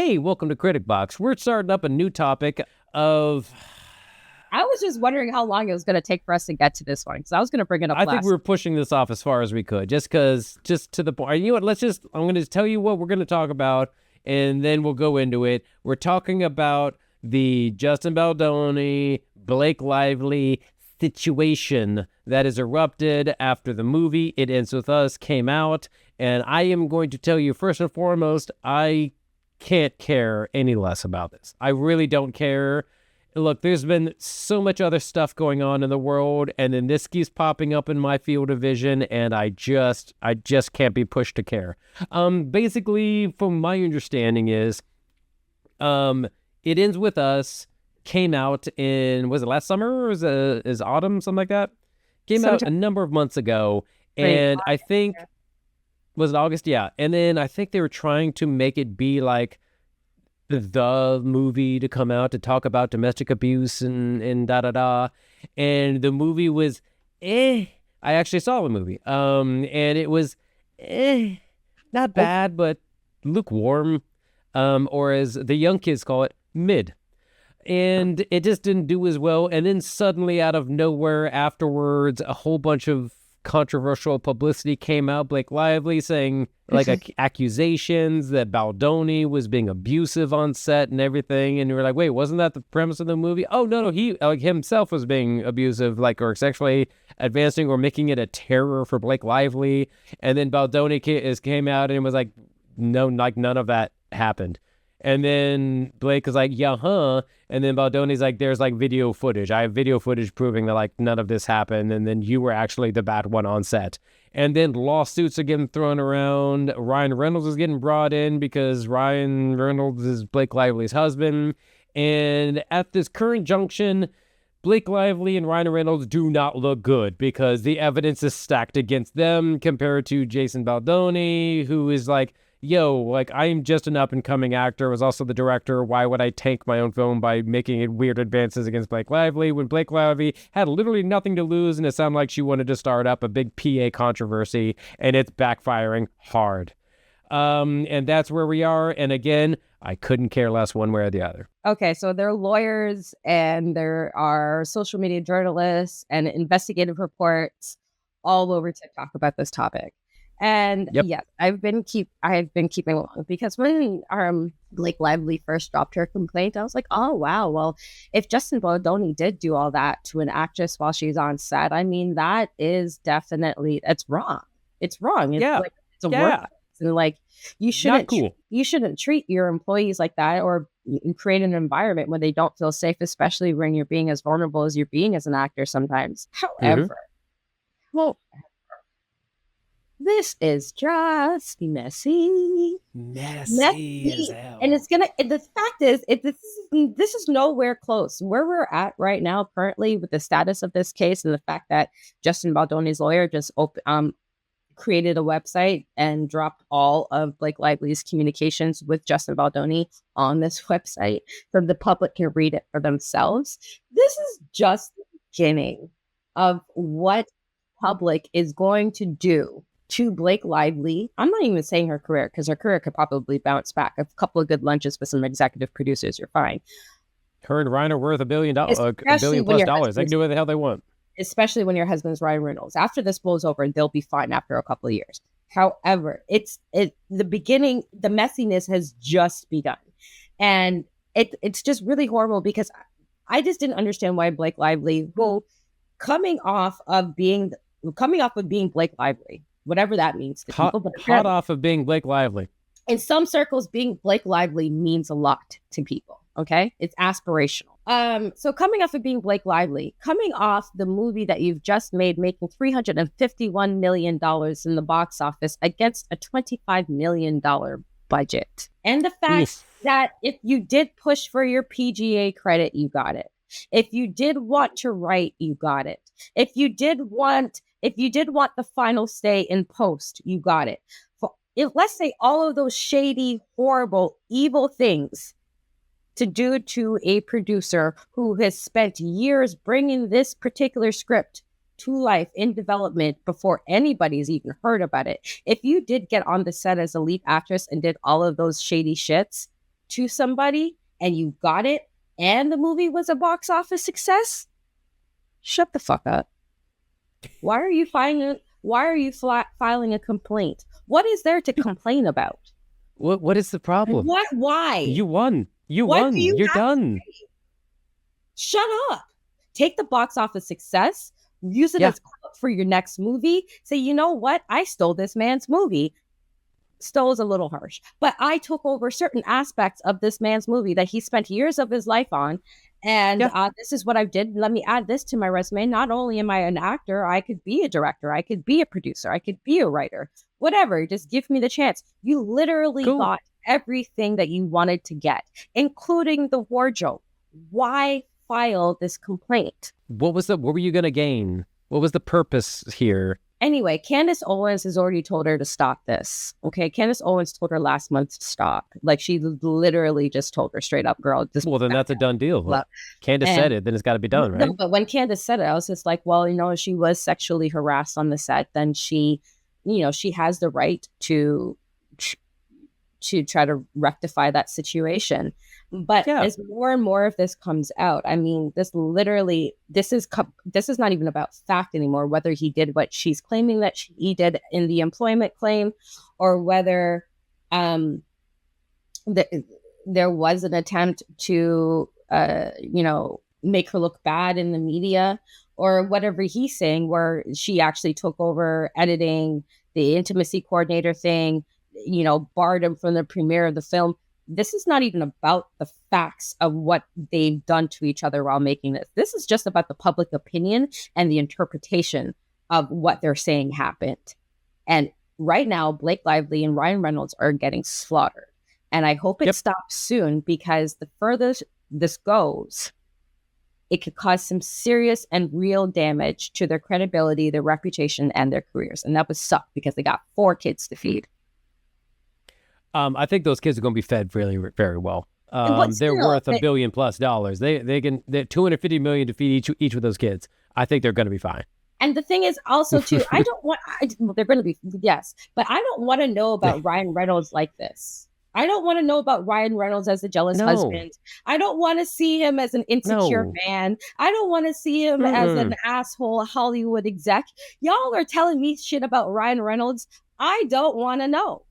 Hey, welcome to Critic Box. We're starting up a new topic of. I was just wondering how long it was going to take for us to get to this one because I was going to bring it up I think we last. were pushing this off as far as we could, just to the point. You know what? I'm going to tell you what we're going to talk about, and then we'll go into it. We're talking about the Justin Baldoni, Blake Lively situation that has erupted after the movie It Ends With Us came out. And I am going to tell you, first and foremost, I can't care any less about this. I really don't care. Look, there's been so much other stuff going on in the world, and then this keeps popping up in my field of vision, and I just can't be pushed to care. Basically, from my understanding is, It Ends With Us came out in, was it last summer or is autumn, something like that? Came out a number of months ago, and I think, was it August? Yeah. And then I think they were trying to make it be like the movie to come out to talk about domestic abuse and da-da-da. And the movie was I actually saw the movie. And it was not bad, but lukewarm. Or as the young kids call it, mid. And it just didn't do as well. And then suddenly out of nowhere afterwards, a whole bunch of controversial publicity came out. Blake Lively saying accusations that Baldoni was being abusive on set and everything. And we were like, wait, wasn't that the premise of the movie? Oh, no, he himself was being abusive, or sexually advancing or making it a terror for Blake Lively. And then Baldoni came out and was like, no, none of that happened. And then Blake is like, yeah, huh? And then Baldoni's like, there's video footage. I have video footage proving that none of this happened. And then you were actually the bad one on set. And then lawsuits are getting thrown around. Ryan Reynolds is getting brought in because Ryan Reynolds is Blake Lively's husband. And at this current junction, Blake Lively and Ryan Reynolds do not look good because the evidence is stacked against them compared to Jason Baldoni, who is like, yo, I'm just an up-and-coming actor, was also the director. Why would I tank my own film by making it weird advances against Blake Lively when Blake Lively had literally nothing to lose and it sounded like she wanted to start up a big PA controversy, and it's backfiring hard. And that's where we are. And again, I couldn't care less one way or the other. Okay, so there are lawyers and there are social media journalists and investigative reports all over TikTok about this topic. And yes, I've been keeping along because when Blake Lively first dropped her complaint, I was like, oh wow, well, if Justin Baldoni did do all that to an actress while she's on set, I mean, that is definitely, it's wrong. It's wrong. It's it's a work, and you shouldn't treat your employees like that or create an environment where they don't feel safe, especially when you're being as vulnerable as you're being as an actor sometimes. However, this is just messy as hell. And the fact is, this is nowhere close. Where we're at right now, currently, with the status of this case and the fact that Justin Baldoni's lawyer just created a website and dropped all of Blake Lively's communications with Justin Baldoni on this website so the public can read it for themselves. This is just the beginning of what public is going to do to Blake Lively. I'm not even saying her career, because her career could probably bounce back. A couple of good lunches with some executive producers, you're fine. Her and Ryan are worth $1 billion, $1 billion plus. They can do what the hell they want. Especially when your husband's Ryan Reynolds. After this blows over, they'll be fine after a couple of years. However, the beginning, the messiness has just begun. And it's just really horrible because I just didn't understand why Blake Lively, coming off of being Blake Lively, whatever that means to people. But hot off of being Blake Lively. In some circles, being Blake Lively means a lot to people. Okay? It's aspirational. So coming off of being Blake Lively, coming off the movie that you've just made, making $351 million in the box office against a $25 million budget. And the fact that if you did push for your PGA credit, you got it. If you did want to write, you got it. If you did want the final say in post, you got it. Let's say all of those shady, horrible, evil things to do to a producer who has spent years bringing this particular script to life in development before anybody's even heard about it. If you did get on the set as a lead actress and did all of those shady shits to somebody and you got it and the movie was a box office success, shut the fuck up. Why are you filing a complaint? What is there to complain about? What is the problem? What? Why? You won. You What won. do you You're have done. Shut up. Take the box office success, use it Yeah. as clout for your next movie. Say, you know what? I stole this man's movie. Stole is a little harsh, but I took over certain aspects of this man's movie that he spent years of his life on. And this is what I did. Let me add this to my resume. Not only am I an actor, I could be a director. I could be a producer. I could be a writer. Whatever. Just give me the chance. You literally got everything that you wanted to get, including the wardrobe. Why file this complaint? What were you going to gain? What was the purpose here? Anyway, Candace Owens has already told her to stop this. Okay, Candace Owens told her last month to stop. Like, she literally just told her straight up, girl. Well, then that's a done deal. Well, Candace said it, then it's got to be done, right? No, but when Candace said it, I was just like, well, if she was sexually harassed on the set, then she has the right to try to rectify that situation. But as more and more of this comes out, I mean, this is not even about fact anymore, whether he did what she's claiming that he did in the employment claim, or whether there was an attempt to make her look bad in the media, or whatever he's saying, where she actually took over editing, the intimacy coordinator thing, barred him from the premiere of the film. This is not even about the facts of what they've done to each other while making this. This is just about the public opinion and the interpretation of what they're saying happened. And right now, Blake Lively and Ryan Reynolds are getting slaughtered. And I hope it stops soon, because the further this goes, it could cause some serious and real damage to their credibility, their reputation, and their careers. And that would suck, because they got 4 kids to feed. I think those kids are going to be fed really, very well. They're worth $1 billion+. They're $250 million to feed each of those kids. I think they're going to be fine. And the thing is also too, they're going to be, yes, but I don't want to know about Ryan Reynolds like this. I don't want to know about Ryan Reynolds as a jealous husband. I don't want to see him as an insecure man. I don't want to see him as an asshole Hollywood exec. Y'all are telling me shit about Ryan Reynolds. I don't want to know.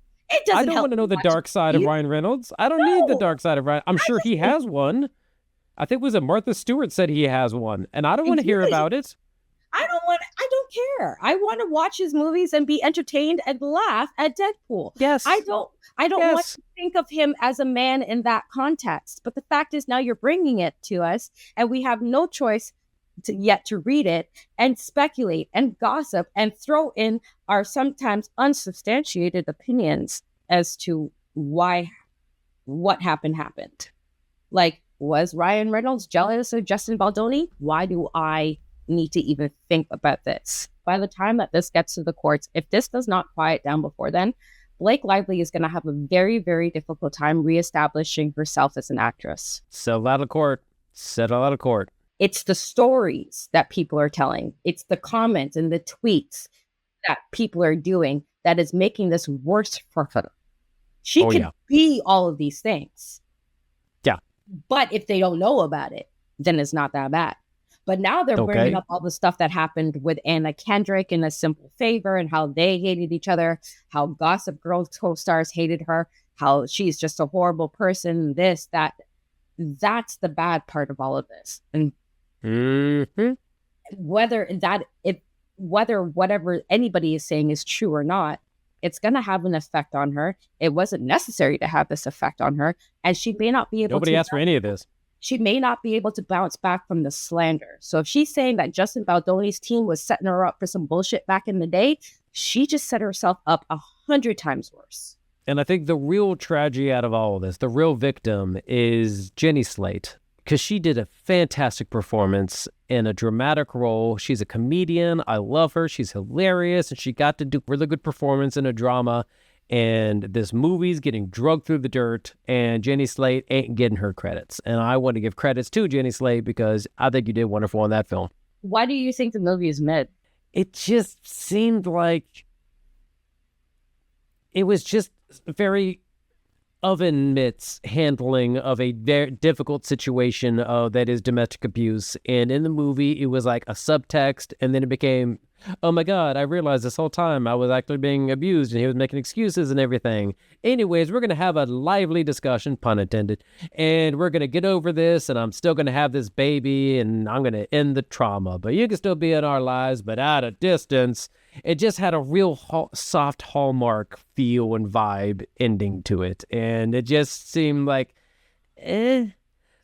I don't want to know the dark side of Ryan Reynolds. I don't need the dark side of Ryan. I'm sure he has one. I think Martha Stewart said he has one, and I don't want to hear about it. I don't care. I want to watch his movies and be entertained and laugh at Deadpool. Yes. I don't want to think of him as a man in that context. But the fact is, now you're bringing it to us, and we have no choice yet to read it and speculate and gossip and throw in our sometimes unsubstantiated opinions as to what happened. Like, was Ryan Reynolds jealous of Justin Baldoni? Why do I need to even think about this? By the time that this gets to the courts, if this does not quiet down before then, Blake Lively is going to have a very, very difficult time reestablishing herself as an actress. Settle out of court. It's the stories that people are telling. It's the comments and the tweets that people are doing that is making this worse for her. She could be all of these things. Yeah. But if they don't know about it, then it's not that bad. But now they're bringing up all the stuff that happened with Anna Kendrick in A Simple Favor, and how they hated each other, how Gossip Girl co-stars hated her, how she's just a horrible person, this, that. That's the bad part of all of this. And whether whatever anybody is saying is true or not, it's going to have an effect on her. It wasn't necessary to have this effect on her, and she may not be able Nobody asked for any of this. She may not be able to bounce back from the slander. So if she's saying that Justin Baldoni's team was setting her up for some bullshit back in the day, she just set herself up 100 times worse. And I think the real tragedy out of all of this, the real victim, is Jenny Slate, because she did a fantastic performance in a dramatic role. She's a comedian. I love her. She's hilarious, and she got to do really good performance in a drama. And this movie's getting drugged through the dirt, and Jenny Slate ain't getting her credits. And I want to give credits to Jenny Slate, because I think you did wonderful in that film. Why do you think the movie is mid? It just seemed like it was just very oven mitts handling of a very difficult situation that is domestic abuse. And in the movie, it was like a subtext, and then it became, oh my God, I realized this whole time I was actually being abused, and he was making excuses and everything. Anyways, we're going to have a lively discussion, pun intended, and we're going to get over this, and I'm still going to have this baby, and I'm going to end the trauma. But you can still be in our lives, but at a distance. It just had a real soft Hallmark feel and vibe ending to it. And it just seemed like,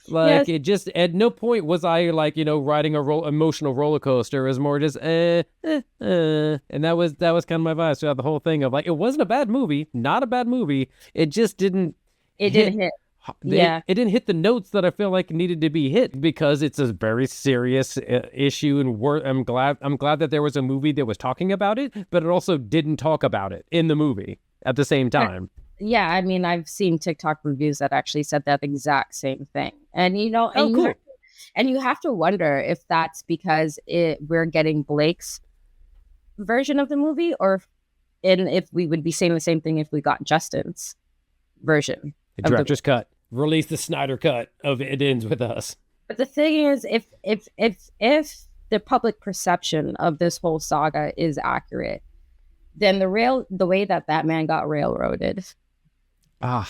Like, yes. It just, at no point was I like, riding a emotional roller coaster. It was more just, And that was kind of my vibe throughout the whole thing of like, it wasn't a bad movie, not a bad movie. It just didn't didn't hit. It didn't hit the notes that I feel like needed to be hit because it's a very serious issue, and I'm glad that there was a movie that was talking about it, but it also didn't talk about it in the movie at the same time. Yeah, I mean, I've seen TikTok reviews that actually said that exact same thing, and cool. You have to wonder if that's because we're getting Blake's version of the movie, and if we would be saying the same thing if we got Justin's version. The director's cut. Release the Snyder cut of It Ends With Us. But the thing is, if the public perception of this whole saga is accurate, then the way that man got railroaded. I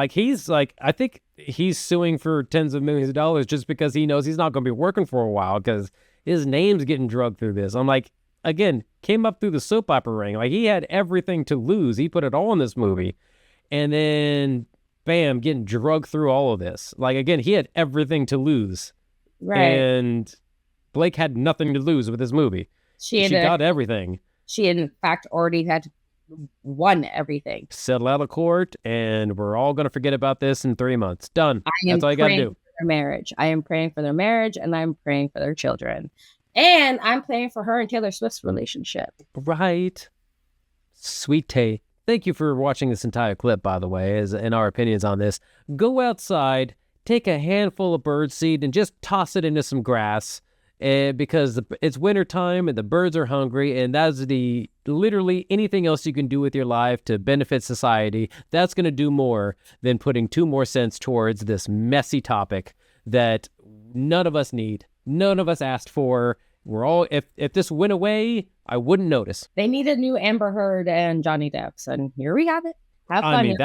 think he's suing for tens of millions of dollars just because he knows he's not going to be working for a while because his name's getting drugged through this. I'm like, again, came up through the soap opera ring. Like, he had everything to lose. He put it all in this movie. And then, bam, getting drugged through all of this. Like, again, he had everything to lose. Right. And Blake had nothing to lose with this movie. She got everything. She, in fact, already had won everything. Settle out of court, and we're all going to forget about this in 3 months. Done. That's all you got to do. Their marriage. I am praying for their marriage, and I'm praying for their children. And I'm praying for her and Taylor Swift's relationship. Right. Sweet Tay. Thank you for watching this entire clip, by the way, and our opinions on this. Go outside, take a handful of birdseed, and just toss it into some grass. Because it's wintertime and the birds are hungry, and that's literally anything else you can do with your life to benefit society. That's going to do more than putting 2 more cents towards this messy topic that none of us need, none of us asked for. We're all, if this went away, I wouldn't notice. They need a new Amber Heard and Johnny Depp's, and here we have it. Have fun.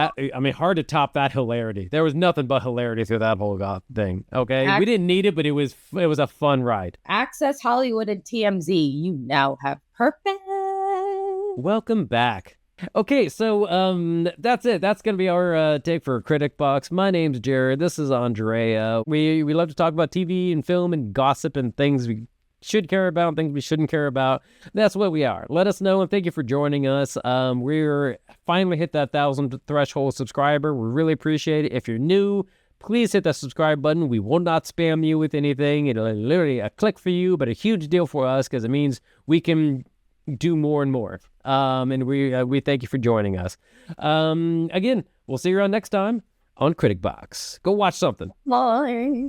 Hard to top that hilarity. There was nothing but hilarity through that whole thing. Okay, we didn't need it, but it was a fun ride. Access Hollywood and TMZ. You now have purpose. Welcome back. Okay, so that's it. That's gonna be our take for Critic Box. My name's Jared. This is Andrea. We love to talk about TV and film and gossip and things we should care about and things we shouldn't care about. That's what we are. Let us know, and thank you for joining us. We're finally hit that 1,000 threshold subscriber. We really appreciate it. If you're new, please hit that subscribe button. We will not spam you with anything. It'll literally a click for you, but a huge deal for us because it means we can do more and more. And we thank you for joining us. Again, we'll see you around next time on Critic Box. Go watch something. Bye.